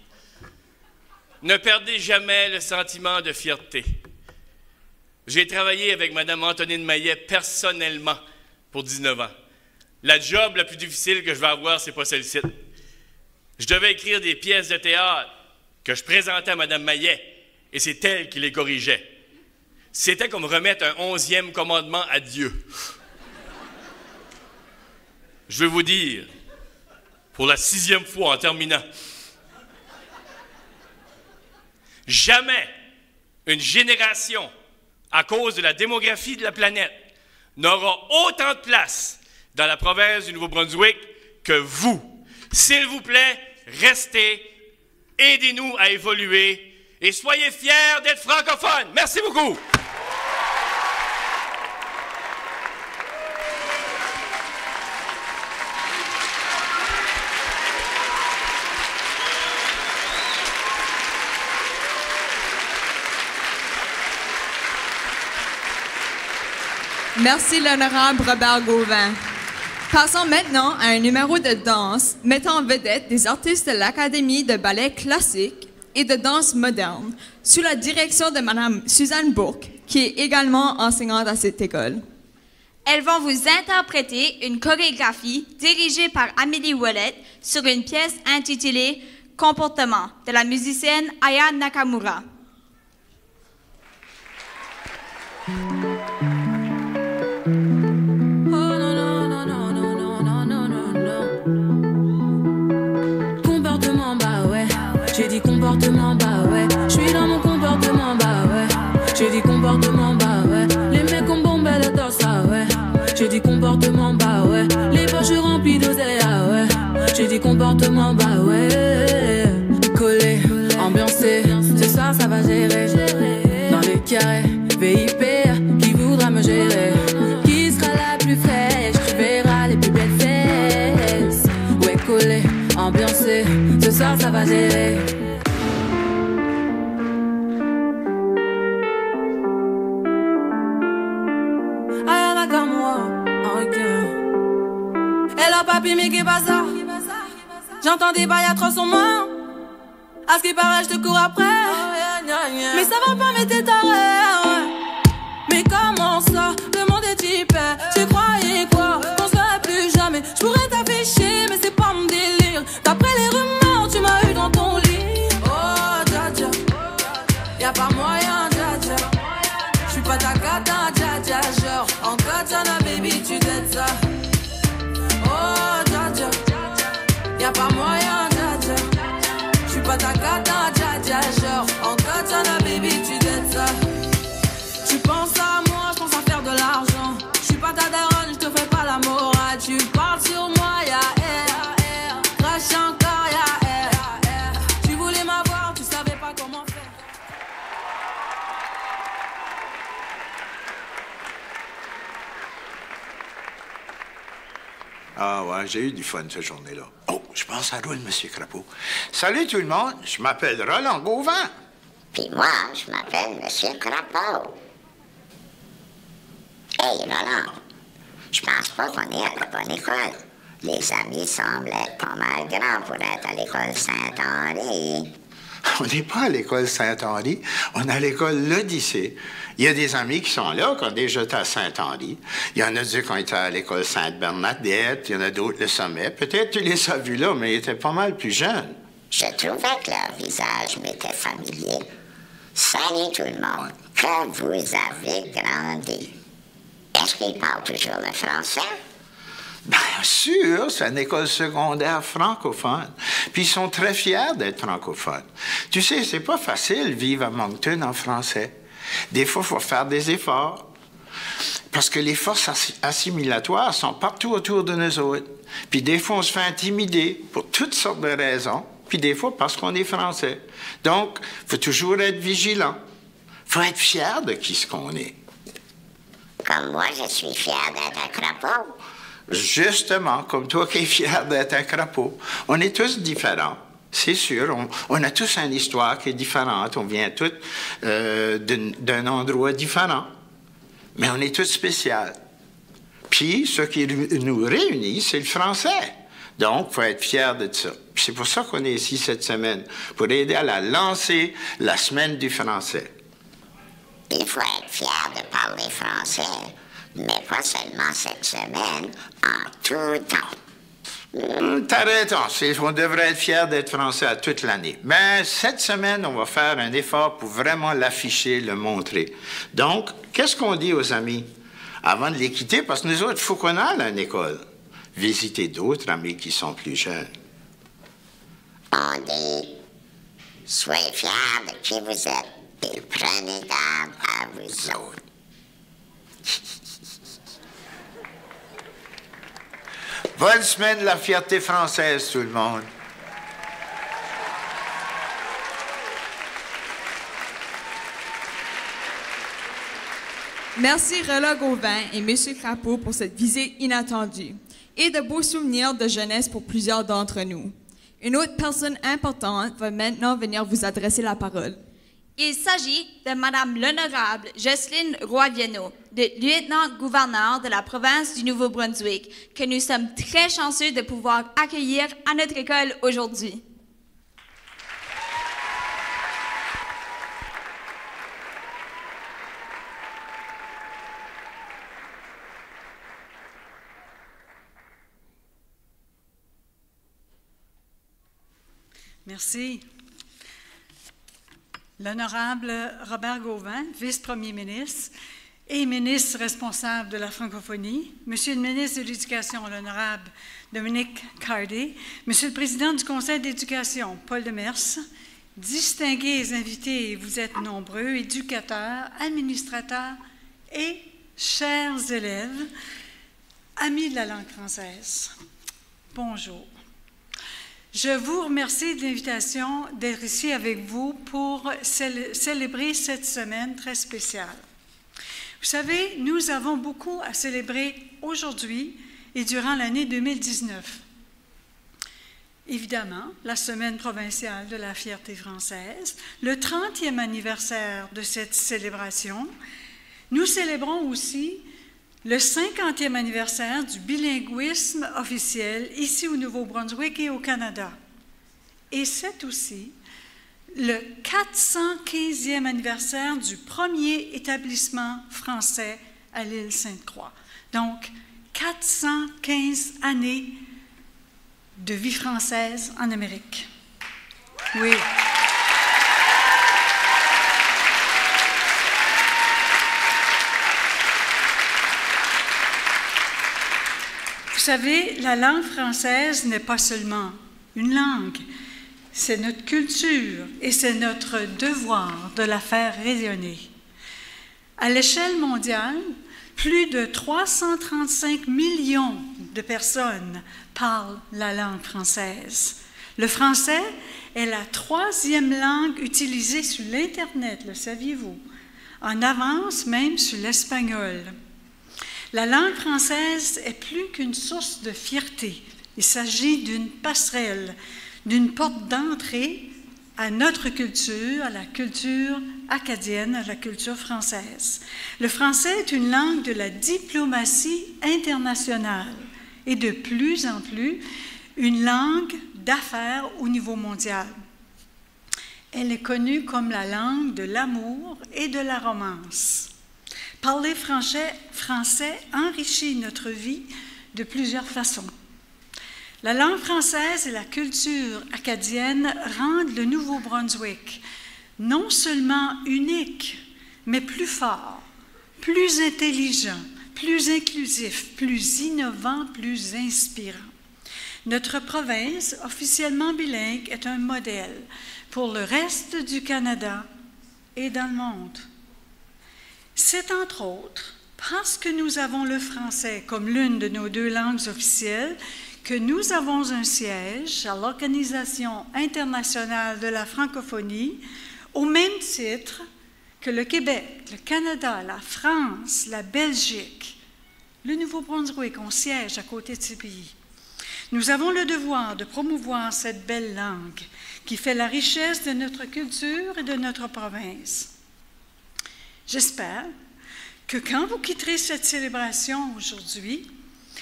Ne perdez jamais le sentiment de fierté. J'ai travaillé avec Mme Antonine Maillet personnellement pour 19 ans. La job la plus difficile que je vais avoir, c'est pas celle-ci. Je devais écrire des pièces de théâtre que je présentais à Mme Maillet, et c'est elle qui les corrigeait. C'était comme remettre un 11e commandement à Dieu. Je veux vous dire, pour la 6e fois en terminant, jamais une génération, à cause de la démographie de la planète, n'aura autant de place dans la province du Nouveau-Brunswick que vous. S'il vous plaît, restez, aidez-nous à évoluer et soyez fiers d'être francophones. Merci beaucoup. Merci l'honorable Robert Gauvin. Passons maintenant à un numéro de danse mettant en vedette des artistes de l'Académie de ballet classique et de danse moderne sous la direction de Mme Suzanne Bourque, qui est également enseignante à cette école. Elles vont vous interpréter une chorégraphie dirigée par Amélie Ouellet sur une pièce intitulée « Comportement » de la musicienne Aya Nakamura. J'ai dit comportement, bah ouais. J'suis dans mon comportement, bah ouais. J'ai dit comportement, bah ouais. Les mecs ont bombé le torse, ah ouais. J'ai dit comportement, bah ouais. Les poches remplies d'oseille, ah ouais. J'ai dit comportement, bah ouais. Collé, ambiancé, ce soir ça va gérer. Dans les carrés, VIP, qui voudra me gérer? Qui sera la plus fraîche? Tu verras les plus belles fesses. Ouais, collé, ambiancé, ce soir ça va gérer. Aya Nakamura, ok. Hello papi, mais qu'est pas ça? J'entends des bails atroces en moi. À ce qui paraît, je te cours après. Mais ça va pas, mais t'es taré. Mais comment ça? Le monde est hyper. Tu croyais quoi? Qu'on se verrait plus jamais. Je pourrais t'afficher, mais c'est pas mon délire. D'après les rumeurs, tu m'as eu dans ton lit. Oh, dja dja. Y'a pas moyen, dja dja. J'suis pas ta cata, dja dja. Genre, en katana, baby, tu t'aides ça. Oh, dja dja. Y'a pas moyen, dja dja. J'suis pas ta cata, dja dja. Genre, en katana, baby, tu t'aides ça. Tu penses à moi, j'pense à faire de l'argent. J'suis pas ta daronne, j'te fais pas la morale. Tu parles sur moi, y'a air. Crash encore, y'a air. Tu voulais m'avoir, tu savais pas comment faire. Ah ouais, j'ai eu du fun cette journée-là. Oh, je pense que ça roule, M. Crapeau. Salut tout le monde, je m'appelle Roland Gauvin. Puis moi, je m'appelle M. Crapeau. Hey, Roland, je pense pas qu'on est à la bonne école. Les amis semblent être pas mal grands pour être à l'école Saint-Henri. On n'est pas à l'école Saint-Henri, on est à l'école l'Odyssée. Il y a des amis qui sont là, qui ont déjà été à Saint-Henri. Il y en a qui ont été à l'école Sainte-Bernadette, il y en a d'autres le Sommet. Peut-être tu les as vus là, mais ils étaient pas mal plus jeunes. Je trouvais que leur visage m'était familier. Salut tout le monde, que vous avez grandi. Est-ce qu'ils parlent toujours le français? Bien sûr, c'est une école secondaire francophone. Puis ils sont très fiers d'être francophones. Tu sais, c'est pas facile vivre à Moncton en français. Des fois, il faut faire des efforts. Parce que les forces assimilatoires sont partout autour de nous autres. Puis des fois, on se fait intimider pour toutes sortes de raisons. Puis des fois, parce qu'on est français. Donc, il faut toujours être vigilant. Il faut être fier de qui ce qu'on est. Comme moi, je suis fier d'être un crapaud. Justement, comme toi qui es fier d'être un crapaud. On est tous différents. C'est sûr, on a tous une histoire qui est différente. On vient tous d'un endroit différent. Mais on est tous spéciaux. Puis, ce qui nous réunit, c'est le français. Donc, il faut être fier de ça. Puis c'est pour ça qu'on est ici cette semaine, pour aider à la lancer la semaine du français. Il faut être fier de parler français, mais pas seulement cette semaine, en tout temps. T'as raison, on devrait être fier d'être français à toute l'année. Mais cette semaine, on va faire un effort pour vraiment l'afficher, le montrer. Donc, qu'est-ce qu'on dit aux amis avant de les quitter? Parce que nous autres, il faut qu'on aille à une école. Visiter d'autres amis qui sont plus jeunes. On dit, soyez fiers de qui vous êtes et prenez garde à vous autres. Bonne semaine de la fierté française, tout le monde. Merci Rola Gauvin et M. Crapeau pour cette visite inattendue et de beaux souvenirs de jeunesse pour plusieurs d'entre nous. Une autre personne importante va maintenant venir vous adresser la parole. Il s'agit de Mme l'Honorable Jocelyne Roy-Viano, lieutenant-gouverneur de la province du Nouveau-Brunswick, que nous sommes très chanceux de pouvoir accueillir à notre école aujourd'hui. Merci. L'honorable Robert Gauvin, vice-premier ministre et ministre responsable de la francophonie, Monsieur le ministre de l'Éducation, l'honorable Dominic Cardy, Monsieur le président du Conseil d'éducation, Paul Demers, distingués invités, vous êtes nombreux, éducateurs, administrateurs et chers élèves, amis de la langue française, bonjour. Je vous remercie de l'invitation d'être ici avec vous pour célébrer cette semaine très spéciale. Vous savez, nous avons beaucoup à célébrer aujourd'hui et durant l'année 2019. Évidemment, la Semaine provinciale de la fierté française, le 30e anniversaire de cette célébration. Nous célébrons aussi le 50e anniversaire du bilinguisme officiel ici au Nouveau-Brunswick et au Canada. Et c'est aussi le 415e anniversaire du premier établissement français à l'île Sainte-Croix. Donc, 415 années de vie française en Amérique. Oui. Vous savez, la langue française n'est pas seulement une langue, c'est notre culture et c'est notre devoir de la faire rayonner. À l'échelle mondiale, plus de 335 millions de personnes parlent la langue française. Le français est la 3e langue utilisée sur l'Internet, le saviez-vous, en avance même sur l'espagnol. La langue française est plus qu'une source de fierté. Il s'agit d'une passerelle, d'une porte d'entrée à notre culture, à la culture acadienne, à la culture française. Le français est une langue de la diplomatie internationale et de plus en plus une langue d'affaires au niveau mondial. Elle est connue comme la langue de l'amour et de la romance. Parler français enrichit notre vie de plusieurs façons. La langue française et la culture acadienne rendent le Nouveau-Brunswick non seulement unique, mais plus fort, plus intelligent, plus inclusif, plus innovant, plus inspirant. Notre province, officiellement bilingue, est un modèle pour le reste du Canada et dans le monde. C'est entre autres parce que nous avons le français comme l'une de nos 2 langues officielles que nous avons un siège à l'Organisation internationale de la francophonie au même titre que le Québec, le Canada, la France, la Belgique, le Nouveau-Brunswick ont siège à côté de ces pays. Nous avons le devoir de promouvoir cette belle langue qui fait la richesse de notre culture et de notre province. J'espère que quand vous quitterez cette célébration aujourd'hui,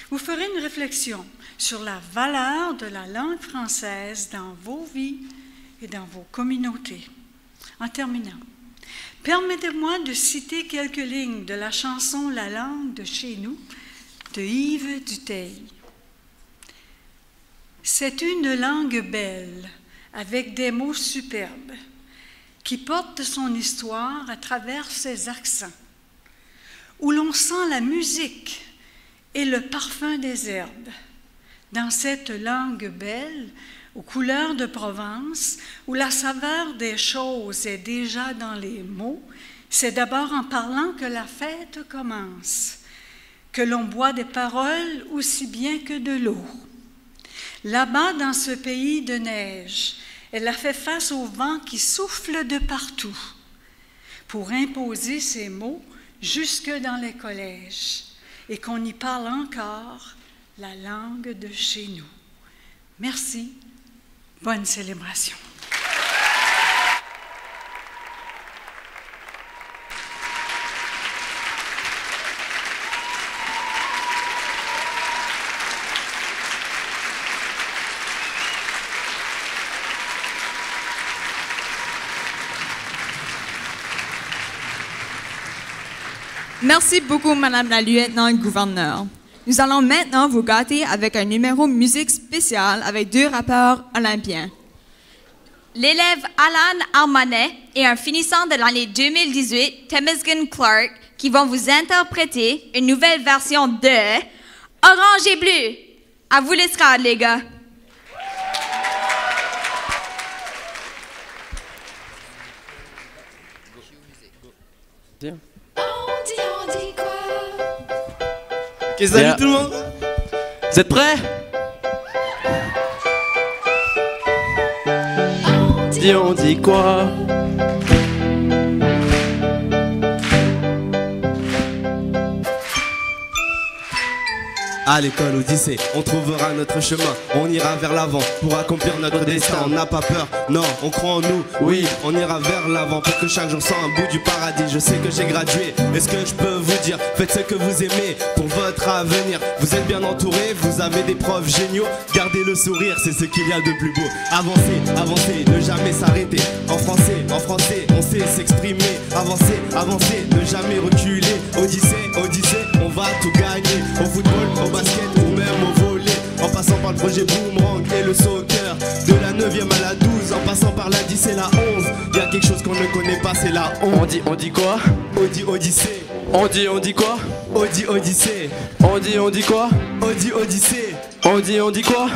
vous ferez une réflexion sur la valeur de la langue française dans vos vies et dans vos communautés. En terminant, permettez-moi de citer quelques lignes de la chanson « La langue de chez nous » de Yves Dutheil. C'est une langue belle, avec des mots superbes, qui porte son histoire à travers ses accents, où l'on sent la musique et le parfum des herbes. Dans cette langue belle, aux couleurs de Provence, où la saveur des choses est déjà dans les mots, c'est d'abord en parlant que la fête commence, que l'on boit des paroles aussi bien que de l'eau. Là-bas, dans ce pays de neige, elle a fait face au vent qui souffle de partout pour imposer ces mots jusque dans les collèges et qu'on y parle encore la langue de chez nous. Merci. Bonne célébration. Merci beaucoup, Madame la lieutenant-gouverneure. Nous allons maintenant vous gâter avec un numéro musique spécial avec 2 rappeurs olympiens. L'élève Alan Armanet et un finissant de l'année 2018, Temesgen Clark, qui vont vous interpréter une nouvelle version de Orange et Bleu. À vous l'escalade, les gars. Ok, salut tout le monde. Vous êtes prêts? On dit quoi? À l'école Odyssée, on trouvera notre chemin, on ira vers l'avant pour accomplir notre destin. On n'a pas peur, non, on croit en nous, oui, on ira vers l'avant pour que chaque jour soit un bout du paradis. Je sais que j'ai gradué, mais ce que je peux vous dire, faites ce que vous aimez pour votre avenir. Vous êtes bien entourés, vous avez des profs géniaux, gardez le sourire, c'est ce qu'il y a de plus beau. Avancez, avancez, ne jamais s'arrêter. En français, on sait s'exprimer. Avancez, avancez, ne jamais reculer. Odyssée, Odyssée, on va tout gagner. Au football, au basket ou même au volley, en passant par le projet Boomerang et le soccer. De la 9e à la 12, en passant par la 10 et la 11. Y a quelque chose qu'on ne connaît pas, c'est la 11. On dit quoi? Odyssée. On dit quoi? Odyssée. On dit quoi? Odyssée. On dit quoi?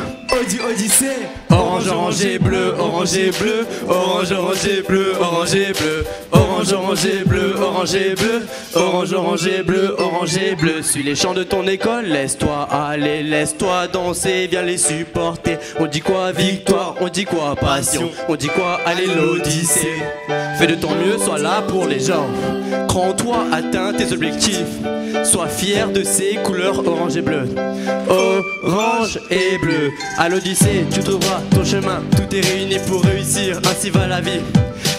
Odyssée. Orange, orange et bleu, orange et bleu. Orange, orange et bleu, orange et bleu. Orange, orange et bleu, orange et bleu. Orange, orange et bleu, orange et bleu. Suis les chants de ton école, laisse-toi aller, laisse-toi danser, viens les supporter. On dit quoi? Victoire, on dit quoi? Passion, on dit quoi? Allez l'Odyssée. Fais de ton mieux, sois là pour les gens. Crois en toi, atteins tes objectifs. Sois fier de ces couleurs orange et bleu. Orange et bleu. À l'Odyssée, tu trouveras ton chemin. Tout est réuni pour réussir, ainsi va la vie.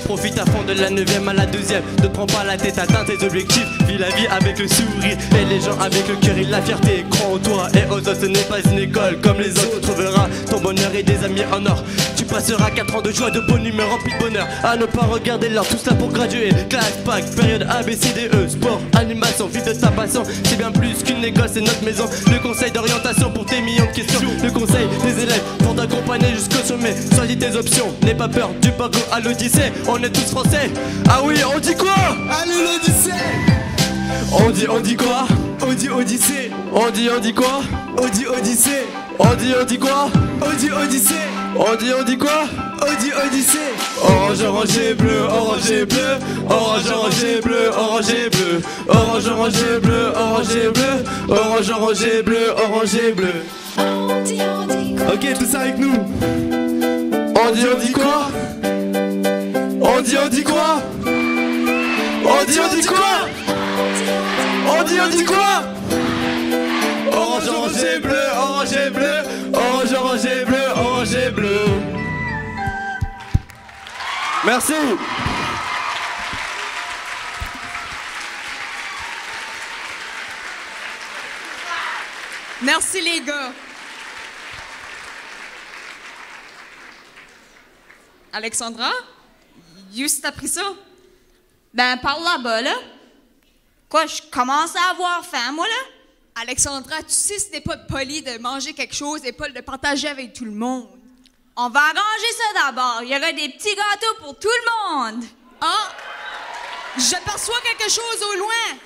Profite à fond de la 9e à la 2e. Ne te prends pas la tête, atteins tes objectifs. Vis la vie avec le sourire et les gens avec le cœur et la fierté. Crois en toi et aux autres, ce n'est pas une école comme les autres. Tu trouveras ton bonheur et des amis en or. Tu passeras 4 ans de joie, de bonne humeur, rempli de bonheur. À ne pas regarder l'heure, tout cela pour graduer. Classe, bac, période A, B, C, D, E. Sport, animation, vie de ta passion. C'est bien plus qu'une école, c'est notre maison. Le conseil d'orientation pour tes millions de questions. Le conseil des élèves pour t'accompagner jusqu'au sommet. Choisis tes options, n'aie pas peur du parcours à l'Odyssée. On est tous français. Ah oui, on dit quoi? Allez l'Odyssée. On dit quoi? Odyssée. On dit quoi? Odyssée. On dit quoi? Odyssée. On dit quoi? Odyssée. Orange, orange et bleu, orange et bleu. Orange, orange et bleu, orange et bleu. Orange, orange et bleu, orange et bleu. Orange, orange et bleu, orange et bleu. Ok, tout ça avec nous. On dit quoi? On dit quoi? On dit quoi? On dit quoi? Orange, orange et bleu, orange et bleu. Orange, Merci. Merci les gars. Alexandra, juste appris ça? Ben, par là-bas, là. Quoi, je commence à avoir faim, moi, là? Alexandra, tu sais, ce n'est pas poli de manger quelque chose et pas de partager avec tout le monde. On va arranger ça d'abord. Il y aura des petits gâteaux pour tout le monde. Ah! Je perçois quelque chose au loin.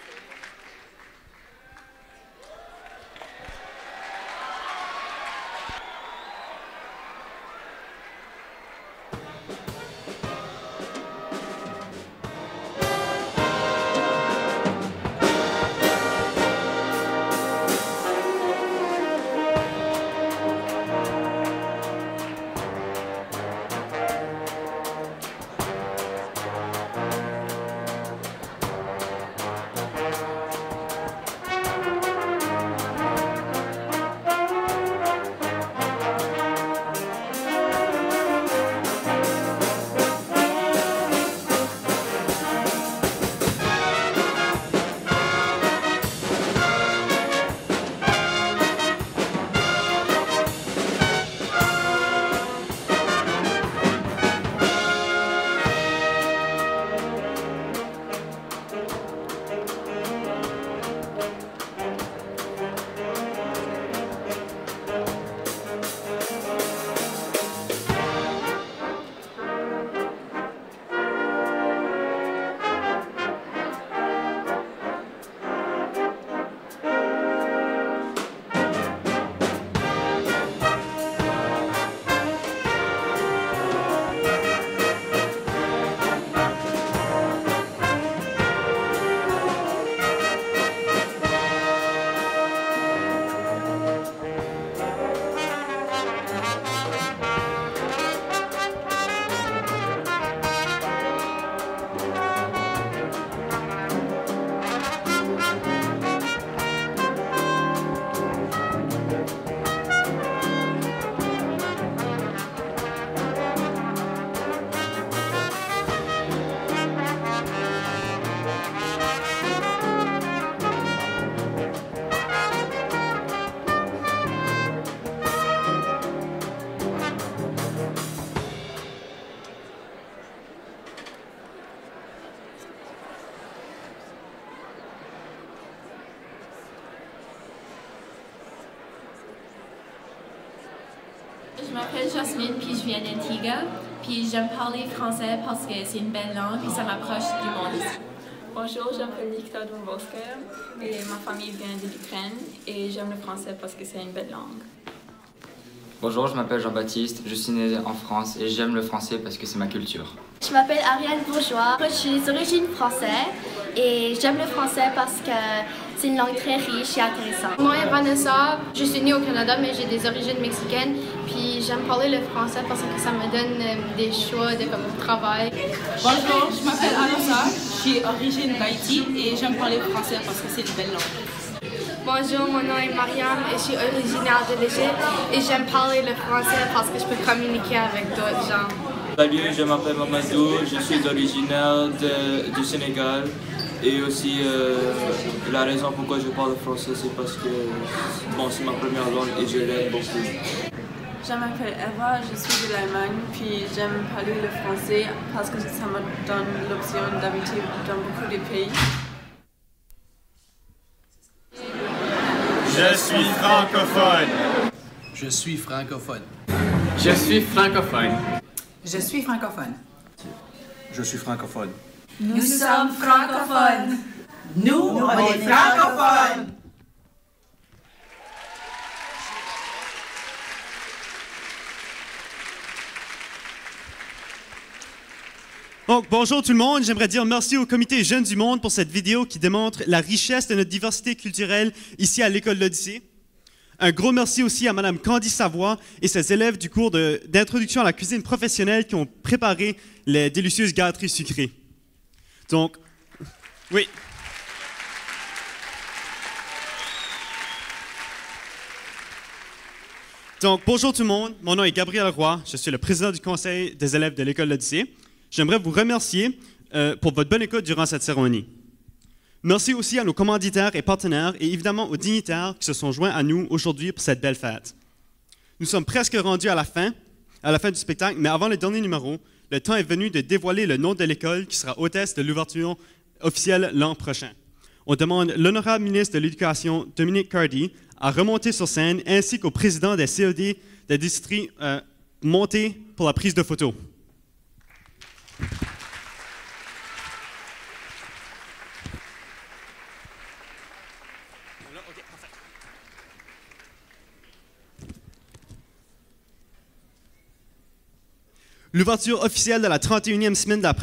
Je m'appelle Jasmine, puis je viens d'Antigua. Puis j'aime parler français parce que c'est une belle langue et ça m'approche du monde ici. Bonjour, je m'appelle Nikita Dombowska et ma famille vient de l'Ukraine et j'aime le français parce que c'est une belle langue. Bonjour, je m'appelle Jean-Baptiste, je suis né en France et j'aime le français parce que c'est ma culture. Je m'appelle Ariane Bourgeois, je suis d'origine française et j'aime le français parce que c'est une langue très riche et intéressante. Moi, Vanessa, je suis née au Canada mais j'ai des origines mexicaines puis j'aime parler le français parce que ça me donne des choix de travail. Bonjour, je m'appelle Anassa, je suis d'origine d'Haïti et j'aime parler le français parce que c'est une belle langue. Bonjour, mon nom est Mariam et je suis originaire de l'Égypte et j'aime parler le français parce que je peux communiquer avec d'autres gens. Salut, je m'appelle Mamadou, je suis originaire du Sénégal et aussi la raison pourquoi je parle français c'est parce que bon, c'est ma première langue et je l'aime beaucoup. Je m'appelle Eva, je suis de l'Allemagne puis j'aime parler le français parce que ça me donne l'option d'habiter dans beaucoup de pays. Je suis francophone. Je suis francophone. Je suis francophone. Je suis francophone. Je suis francophone. Nous sommes francophones. Nous, on est francophones. Donc, bonjour tout le monde. J'aimerais dire merci au Comité Jeunes du Monde pour cette vidéo qui démontre la richesse de notre diversité culturelle ici à l'École l'Odyssée. Un gros merci aussi à Mme Candy Savoie et ses élèves du cours d'introduction à la cuisine professionnelle qui ont préparé les délicieuses gâteries sucrées. Donc, oui. Donc, bonjour tout le monde. Mon nom est Gabriel Roy. Je suis le président du conseil des élèves de l'École l'Odyssée. j'aimerais vous remercier pour votre bonne écoute durant cette cérémonie. Merci aussi à nos commanditaires et partenaires et évidemment aux dignitaires qui se sont joints à nous aujourd'hui pour cette belle fête. Nous sommes presque rendus à la fin du spectacle, mais avant le dernier numéro, le temps est venu de dévoiler le nom de l'école qui sera hôtesse de l'ouverture officielle l'an prochain. On demande l'honorable ministre de l'Éducation, Dominique Cardy, à remonter sur scène ainsi qu'au président des CED des districts monter pour la prise de photos. L'ouverture officielle de la 31e semaine de la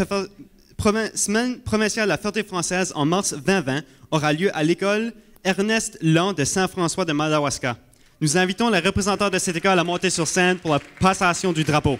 semaine provinciale de la Fierté française en mars 2020 aura lieu à l'école Ernest Land de Saint-François de Madawaska. Nous invitons les représentants de cette école à monter sur scène pour la passation du drapeau.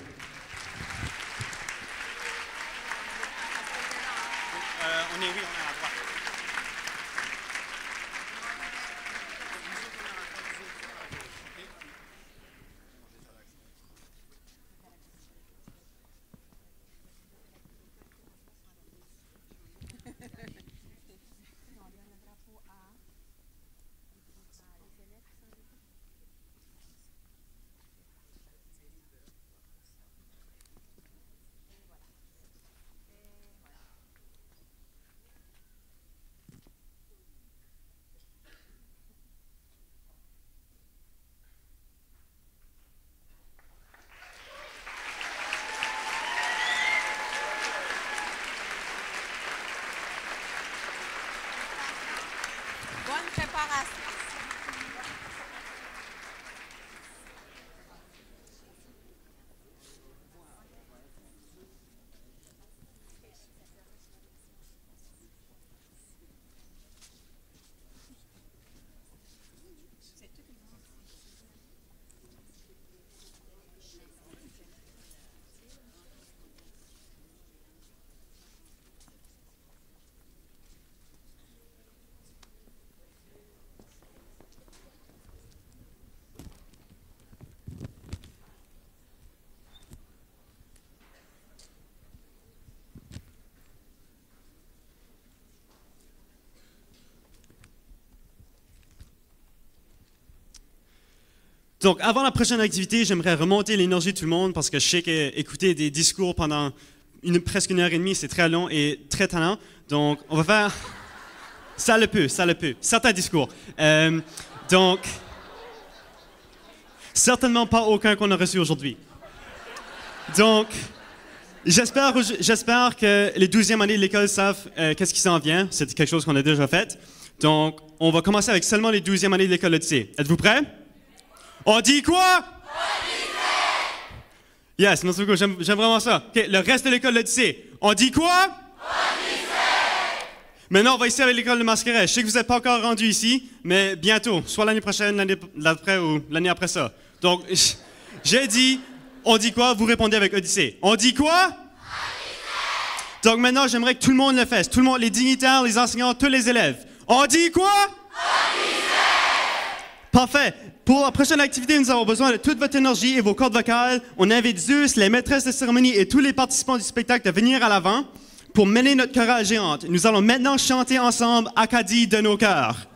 Donc, avant la prochaine activité, j'aimerais remonter l'énergie de tout le monde parce que je sais qu'écouter des discours pendant presque une heure et demie, c'est très long et très talent. Donc, on va faire... Ça le peut. Certains discours. Donc, certainement pas aucun qu'on a reçu aujourd'hui. Donc, j'espère que les 12e années de l'école savent qu'est-ce qui s'en vient. C'est quelque chose qu'on a déjà fait. Donc, on va commencer avec seulement les 12e années de l'école Odyssée. Êtes-vous prêts? On dit quoi? Yes, merci beaucoup, j'aime vraiment ça. OK, le reste de l'école Odyssée. On dit quoi? Maintenant, on va ici avec l'école de Mascaret. Je sais que vous n'êtes pas encore rendu ici, mais bientôt, soit l'année prochaine, l'année d'après ou l'année après ça. Donc, j'ai dit, on dit quoi? Vous répondez avec Odyssée. On dit quoi? Odyssée. Donc maintenant, j'aimerais que tout le monde le fasse. Tout le monde, les dignitaires, les enseignants, tous les élèves. On dit quoi? Odyssée. Parfait. Pour la prochaine activité, nous avons besoin de toute votre énergie et vos cordes vocales. On invite Zeus, les maîtresses de cérémonie et tous les participants du spectacle de venir à l'avant pour mener notre chorale géante. Nous allons maintenant chanter ensemble Acadie de nos cœurs.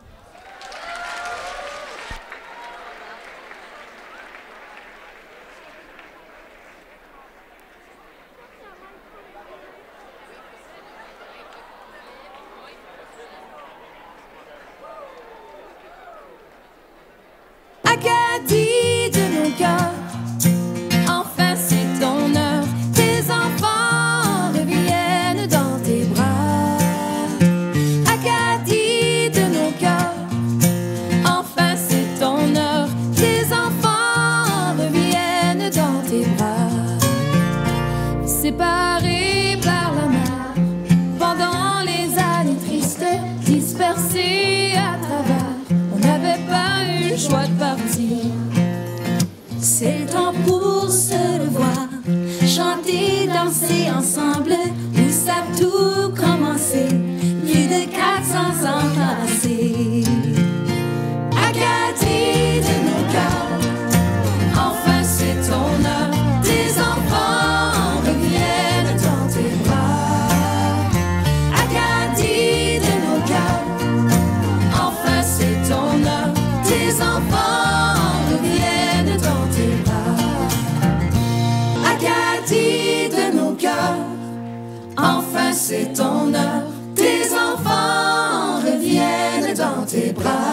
Acadie de nos cœurs, enfin c'est ton heure. Tes enfants reviennent dans tes bras. Acadie de nos cœurs, enfin c'est ton heure. Tes enfants reviennent dans tes bras. Séparés par la mer, pendant les années tristes, dispersés à travers, on n'avait pas eu le choix de partir. C'est le temps pour se revoir, chanter, danser ensemble, où ça a tout commencé, plus de 400 ans passés. Acadie de nos cœurs, enfin c'est ton heure, tes enfants reviennent dans tes c'est ton heure. Tes enfants reviennent dans tes bras.